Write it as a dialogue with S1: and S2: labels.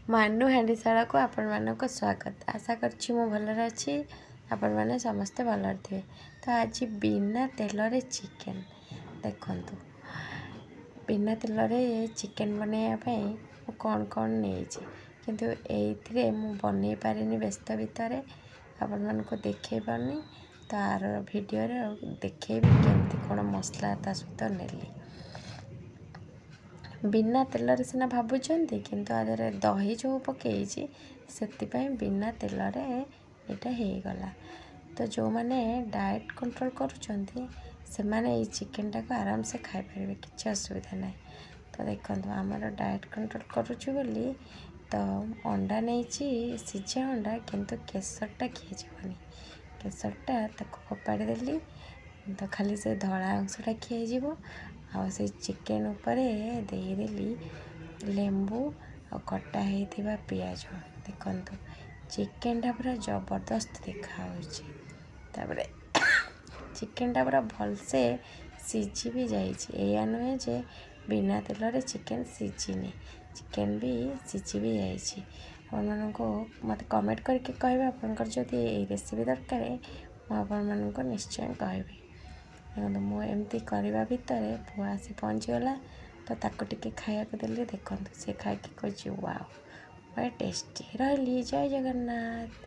S1: ମାନୁ ହାଣ୍ଡିଶାଳା को आपण मानक स्वागत। आशा करछि मु भलरे अछि, आपण माने समस्ते भलरे थिबे। तो आज बिना तेल रे चिकेन देखंतु। बिना तेल रे चिकेन बनाया पई मु कोन कोन नेछि, किंतु एइथिरे मु बनै पारिनी व्यस्त भितरे आपण मानको देखै पारनी। तार वीडियो रे देखैबी केमती कोन मसला ता सहित नेली। बिना तेल रे सिना भाबुचंती, किंतु आदरे दही जो पकईछि सेतिपई बिना तेल रे एटा हे गला। तो जो माने डाइट कंट्रोल करूचंती से माने ए चिकेन टा को आराम से खाइ परिबे, किछ असुविधा नै। तो देखंतु हमर डाइट कंट्रोल करूछु बोली तो अंडा नेछि सिझा अंडा, किंतु केसर टा खिए जीवनी। केसर टा ताको फोपाड़ी देली तो खाली से धड़ा अंशटा खिए जीवो। आ से चिकेन ऊपर देदेली लेंबू और कटा होइथिबा पियाज। देखंतु चिकेन टा पूरा जबरदस्त देखा होछि। तापरे चिकेन टा पूरा भल से सिझी भी जाइछि। एया नुहे जे बिना तेल रे चिकेन सिझिनी, चिकेन भी सिझी भी जाइछि। आपको मत कमेंट करके कहबे आपनकर जदि ए रेसिपी दरकार मु आपन मानको निश्चय कहबी। देखो मु एमती करवा भितर पुआ आसी पहुँची गला, तो ताको टिके खाया को देली। देखंतु से खाई के कहछि वाओ बड़ा टेस्टी। रहली। जय जगन्नाथ।